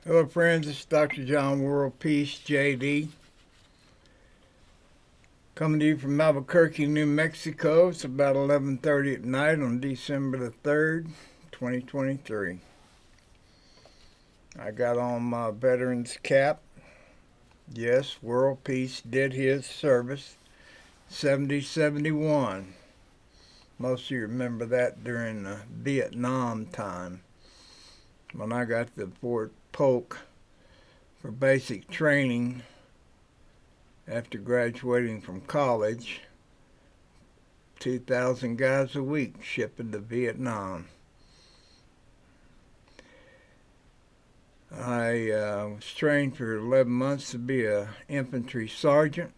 Hello friends, this is Dr. John WorldPeace JD coming to you from Albuquerque, New Mexico. It's about 11:30 at night on December the 3rd, 2023. I got on my veteran's cap. Yes, World Peace did his service 70-71. Most of you remember that during the Vietnam time when I got to Fort Polk for basic training after graduating from college. 2,000 guys a week shipping to Vietnam. I was trained for 11 months to be an infantry sergeant.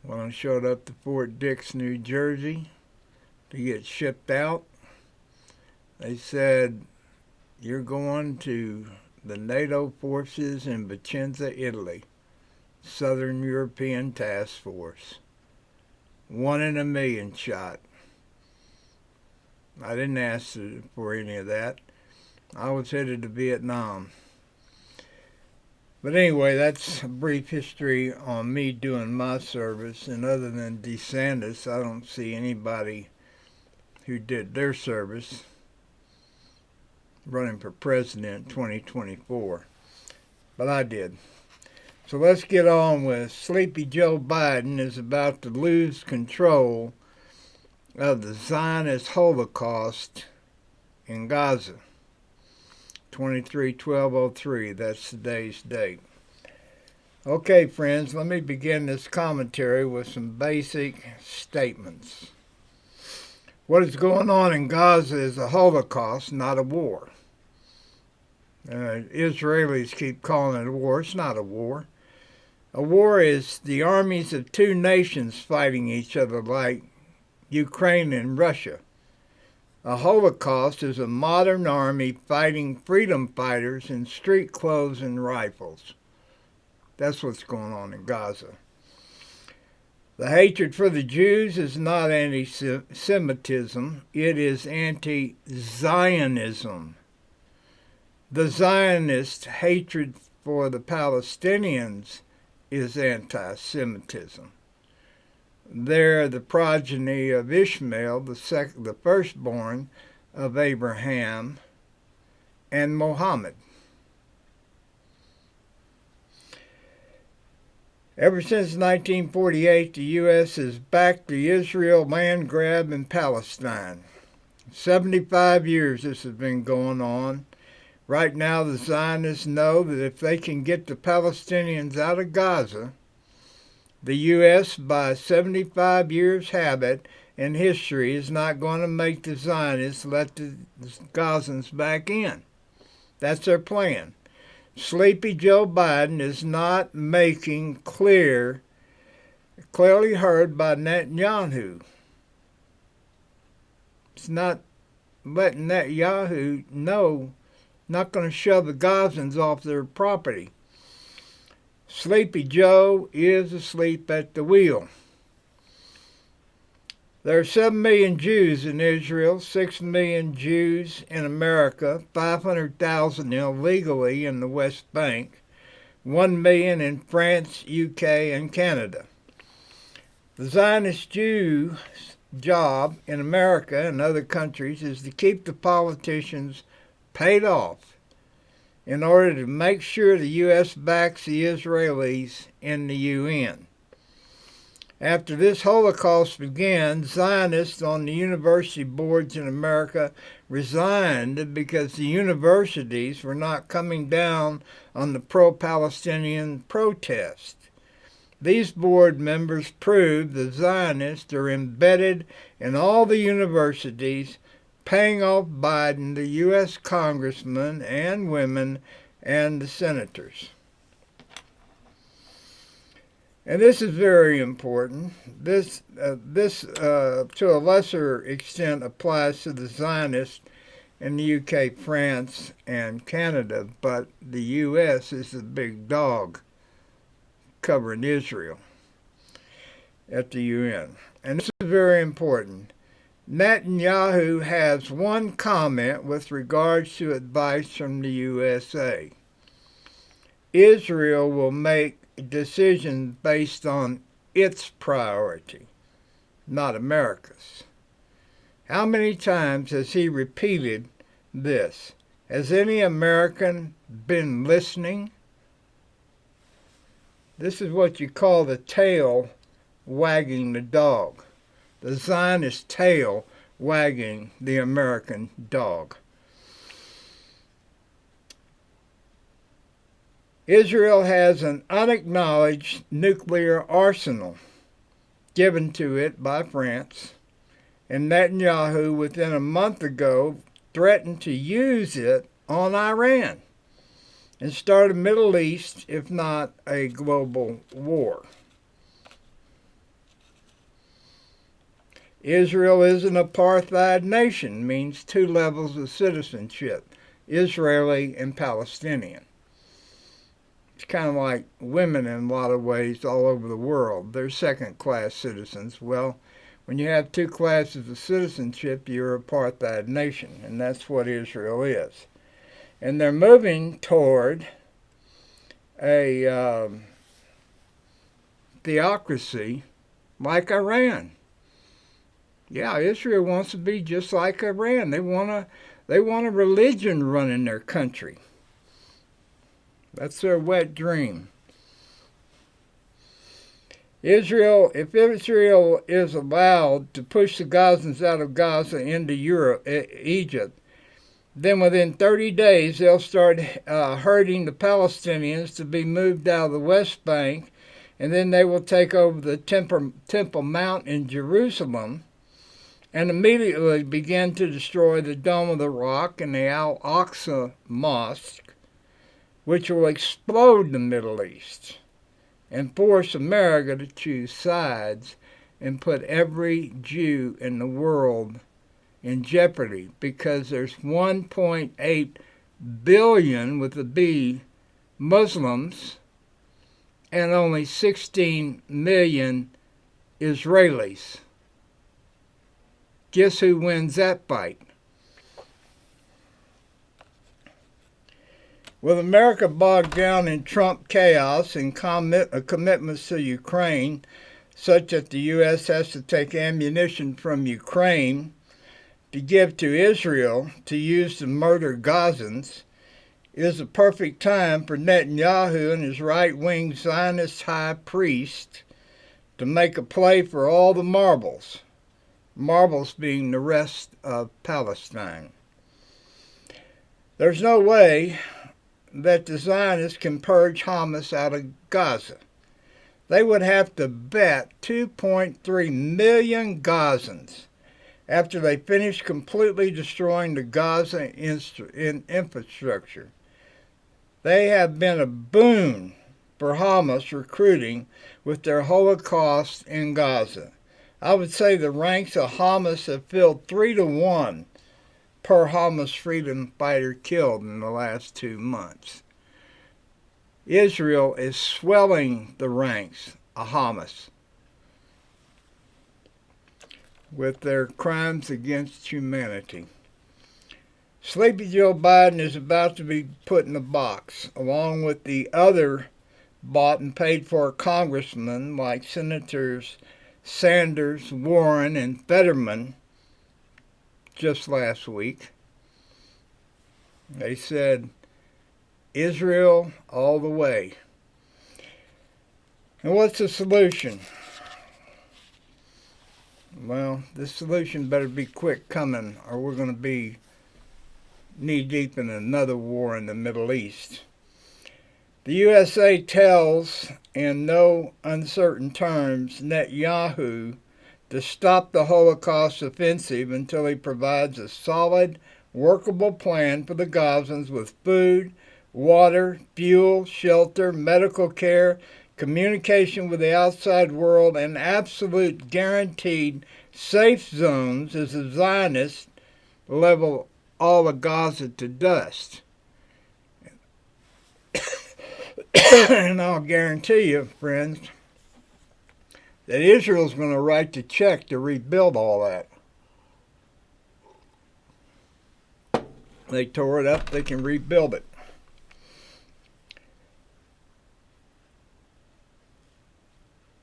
When I showed up to Fort Dix, New Jersey to get shipped out, they said, "You're going to the NATO forces in Vicenza, Italy, Southern European Task Force. 1 in a million shot." I didn't ask for any of that. I was headed to Vietnam. But anyway, that's a brief history on me doing my service. And other than DeSantis, I don't see anybody who did their service running for president in 2024. But I did. So let's get on with Sleepy Joe Biden is about to lose control of the Zionist holocaust in Gaza. 23/12/03, that's today's date. Okay, friends, let me begin this commentary with some basic statements. What is going on in Gaza is a holocaust, not a war. Israelis keep calling it a war. It's not a war. A war is the armies of two nations fighting each other like Ukraine and Russia. A holocaust is a modern army fighting freedom fighters in street clothes and rifles. That's what's going on in Gaza. The hatred for the Jews is not anti-Semitism. It is anti-Zionism. The Zionist hatred for the Palestinians is anti-Semitism. They're the progeny of Ishmael, the firstborn of Abraham and Mohammed. Ever since 1948, the U.S. has backed the Israel land grab in Palestine. 75 years this has been going on. Right now, the Zionists know that if they can get the Palestinians out of Gaza, the U.S., by 75 years habit and history, is not going to make the Zionists let the Gazans back in. That's their plan. Sleepy Joe Biden is not making clearly heard by Netanyahu. It's not letting Netanyahu know, not going to shove the Gazans off their property. Sleepy Joe is asleep at the wheel. There are 7 million Jews in Israel, 6 million Jews in America, 500,000 illegally in the West Bank, 1 million in France, UK, and Canada. The Zionist Jews' job in America and other countries is to keep the politicians paid off in order to make sure the U.S. backs the Israelis in the UN. After this Holocaust began, Zionists on the university boards in America resigned because the universities were not coming down on the pro-Palestinian protest. These board members proved the Zionists are embedded in all the universities, paying off Biden, the U.S. congressmen and women, and the senators. And this is very important. This to a lesser extent, applies to the Zionists in the UK, France, and Canada, but the U.S. is the big dog covering Israel at the UN. And this is very important. Netanyahu has one comment with regards to advice from the USA. Israel will make decisions based on its priority, not America's. How many times has he repeated this? Has any American been listening? This is what you call the tail wagging the dog. The Zionist tail wagging the American dog. Israel has an unacknowledged nuclear arsenal given to it by France, and Netanyahu within a month ago threatened to use it on Iran and start a Middle East, if not a global war. Israel is an apartheid nation, means two levels of citizenship, Israeli and Palestinian. It's kind of like women in a lot of ways all over the world. They're second-class citizens. Well, when you have two classes of citizenship, you're an apartheid nation, and that's what Israel is. And they're moving toward a theocracy like Iran. Yeah, Israel wants to be just like Iran. They want a religion running their country. That's their wet dream. If Israel is allowed to push the Gazans out of Gaza into Egypt, then within 30 days they'll start herding the Palestinians to be moved out of the West Bank, and then they will take over the Temple Mount in Jerusalem and immediately begin to destroy the Dome of the Rock and the Al-Aqsa Mosque, which will explode the Middle East and force America to choose sides and put every Jew in the world in jeopardy, because there's 1.8 billion with a B Muslims and only 16 million Israelis. Guess who wins that fight? With America bogged down in Trump chaos and commitments to Ukraine, such that the U.S. has to take ammunition from Ukraine to give to Israel to use to murder Gazans, it is a perfect time for Netanyahu and his right-wing Zionist high priest to make a play for all the marbles. Marbles being the rest of Palestine. There's no way that the Zionists can purge Hamas out of Gaza. They would have to bet 2.3 million Gazans after they finish completely destroying the Gaza infrastructure. They have been a boon for Hamas recruiting with their holocaust in Gaza. I would say the ranks of Hamas have filled 3-to-1 per Hamas freedom fighter killed in the last 2 months. Israel is swelling the ranks of Hamas with their crimes against humanity. Sleepy Joe Biden is about to be put in a box, along with the other bought and paid for congressmen like Senators Sanders, Warren, and Fetterman just last week. They said, Israel all the way. And what's the solution? Well, the solution better be quick coming, or we're going to be knee-deep in another war in the Middle East. The USA tells, in no uncertain terms, Netanyahu to stop the Holocaust offensive until he provides a solid, workable plan for the Gazans with food, water, fuel, shelter, medical care, communication with the outside world, and absolute guaranteed safe zones as the Zionists level all of Gaza to dust. And I'll guarantee you, friends, that Israel's going to write the check to rebuild all that. They tore it up, they can rebuild it.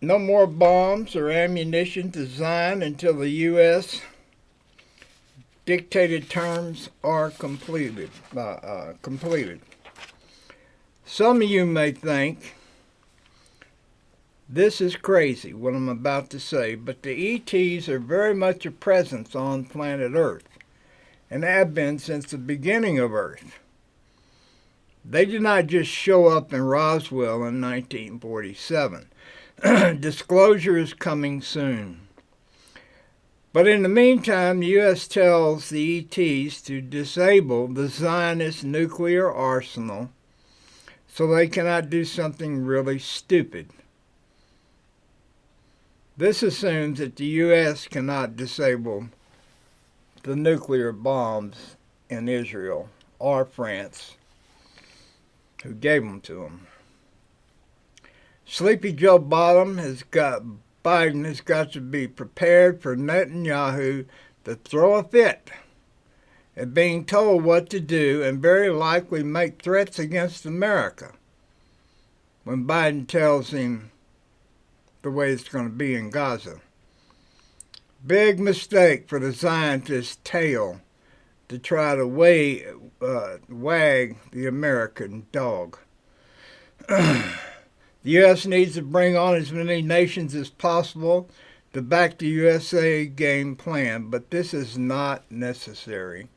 No more bombs or ammunition to Zion until the U.S. dictated terms are completed. Some of you may think this is crazy, what I'm about to say, but the ETs are very much a presence on planet Earth, and have been since the beginning of Earth. They did not just show up in Roswell in 1947. Disclosure is coming soon. But in the meantime, the U.S. tells the ETs to disable the Zionist nuclear arsenal so they cannot do something really stupid. This assumes that the U.S. cannot disable the nuclear bombs in Israel or France, who gave them to them. Sleepy Joe Biden has got to be prepared for Netanyahu to throw a fit at being told what to do and very likely make threats against America when Biden tells him the way it's going to be in Gaza. Big mistake for the Zionist's tail to try to wag the American dog. The U.S. needs to bring on as many nations as possible to back the USA game plan, but this is not necessary.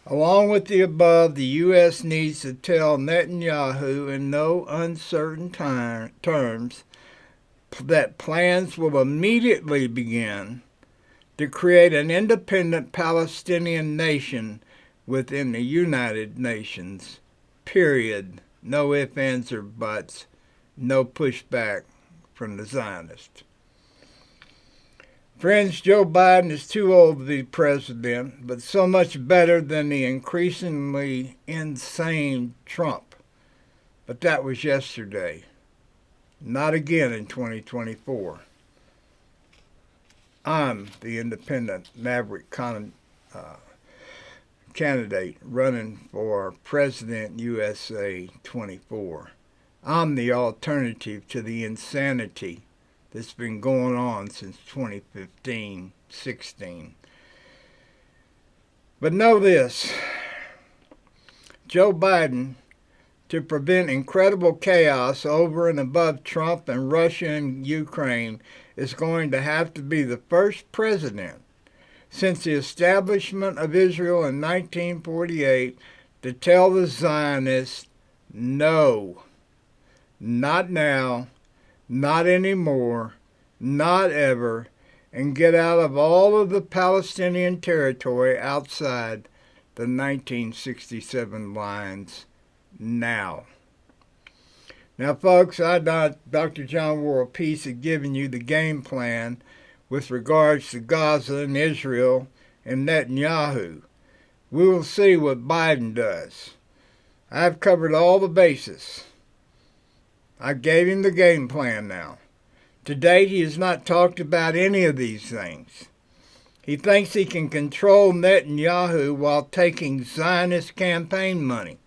Along with the above, the U.S. needs to tell Netanyahu in no uncertain terms that plans will immediately begin to create an independent Palestinian nation within the United Nations, period. No ifs, ands, or buts. No pushback from the Zionists. Friends, Joe Biden is too old to be president, but so much better than the increasingly insane Trump. But that was yesterday. Not again in 2024. I'm the independent maverick candidate running for President USA 24. I'm the alternative to the insanity that's been going on since 2015-16. But know this, Joe Biden, to prevent incredible chaos over and above Trump and Russia and Ukraine, is going to have to be the first president since the establishment of Israel in 1948 to tell the Zionists, no, not now, not anymore, not ever, and get out of all of the Palestinian territory outside the 1967 lines now. Now, folks, Dr. John WorldPeace, has given you the game plan with regards to Gaza and Israel and Netanyahu. We will see what Biden does. I've covered all the bases. I gave him the game plan now. To date, he has not talked about any of these things. He thinks he can control Netanyahu while taking Zionist campaign money.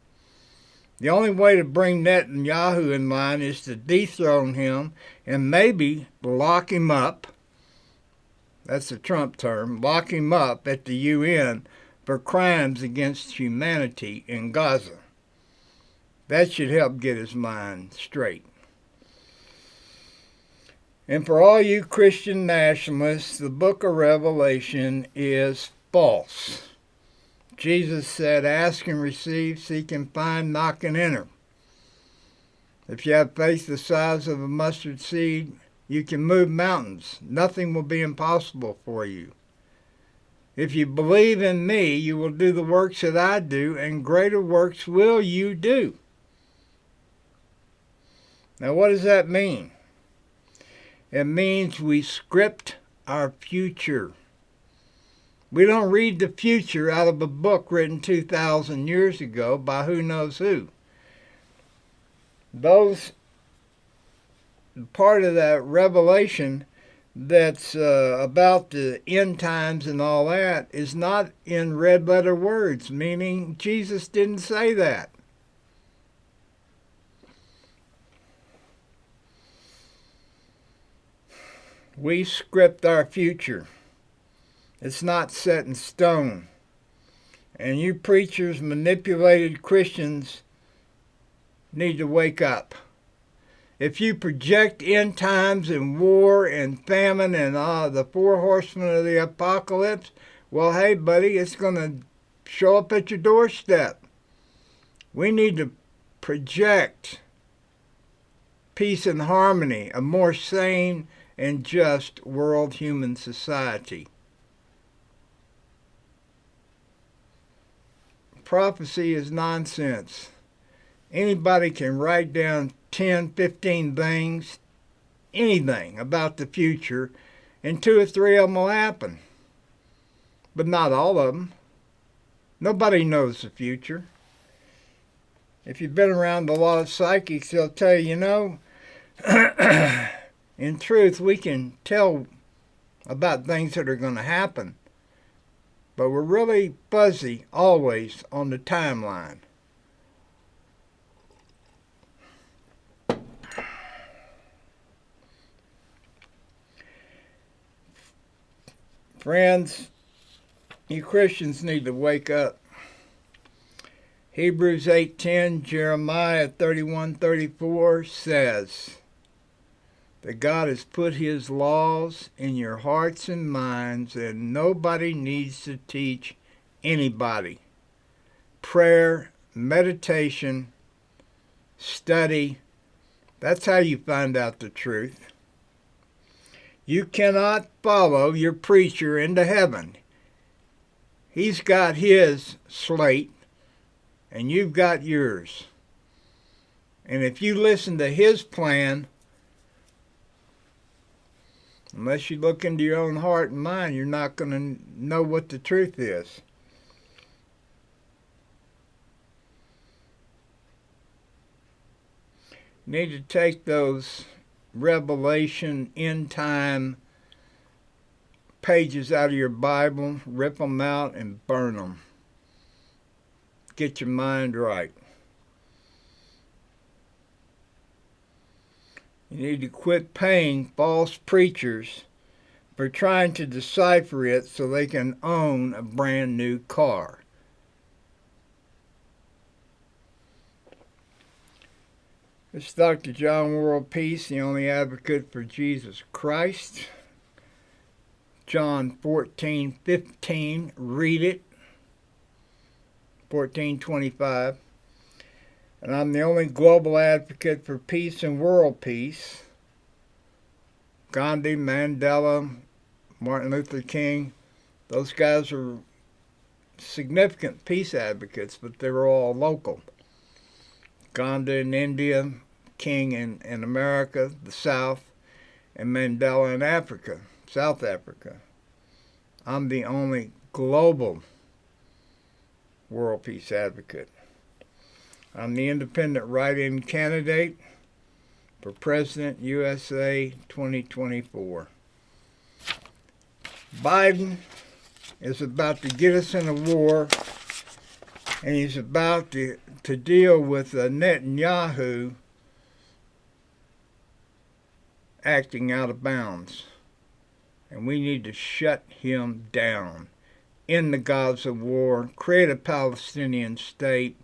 The only way to bring Netanyahu in line is to dethrone him and maybe lock him up. That's the Trump term, lock him up at the UN for crimes against humanity in Gaza. That should help get his mind straight. And for all you Christian nationalists, the book of Revelation is false. Jesus said, ask and receive, seek and find, knock and enter. If you have faith the size of a mustard seed, you can move mountains. Nothing will be impossible for you. If you believe in me, you will do the works that I do, and greater works will you do. Now, what does that mean? It means we script our future. We don't read the future out of a book written 2,000 years ago by who knows who. Those part of that revelation that's about the end times and all that is not in red letter words, meaning Jesus didn't say that. We script our future. It's not set in stone. And you preachers, manipulated Christians, need to wake up. If you project end times and war and famine and the four horsemen of the apocalypse, well, hey, buddy, it's going to show up at your doorstep. We need to project peace and harmony, a more sane and just world human society. Prophecy is nonsense. Anybody can write down 10, 15 things, anything about the future, and 2 or 3 of them will happen. But not all of them. Nobody knows the future. If you've been around a lot of psychics, they'll tell you, in truth, we can tell about things that are going to happen. But we're really fuzzy always on the timeline. Friends, you Christians need to wake up. Hebrews 8:10, Jeremiah 31:34 says that God has put his laws in your hearts and minds, and nobody needs to teach anybody. Prayer, meditation, study, that's how you find out the truth. You cannot follow your preacher into heaven. He's got his slate, and you've got yours. And if you listen to his plan, unless you look into your own heart and mind, you're not going to know what the truth is. You need to take those Revelation end time pages out of your Bible, rip them out, and burn them. Get your mind right. You need to quit paying false preachers for trying to decipher it so they can own a brand new car. This is Dr. John WorldPeace, the only advocate for Jesus Christ. John 14:15, read it. 14:25. And I'm the only global advocate for peace and world peace. Gandhi, Mandela, Martin Luther King, those guys are significant peace advocates, but they were all local. Gandhi in India, King in America, the South, and Mandela in Africa, South Africa. I'm the only global world peace advocate. I'm the independent write-in candidate for President USA 2024. Biden is about to get us in a war, and he's about to deal with Netanyahu acting out of bounds. And we need to shut him down. End the Gaza war, create a Palestinian state,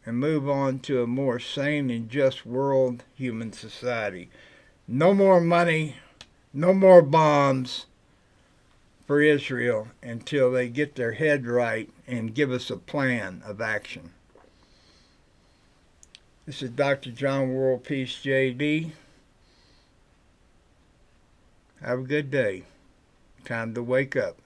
and move on to a more sane and just world human society. No more money, no more bombs for Israel until they get their head right and give us a plan of action. This is Dr. John WorldPeace JD. Have a good day. Time to wake up.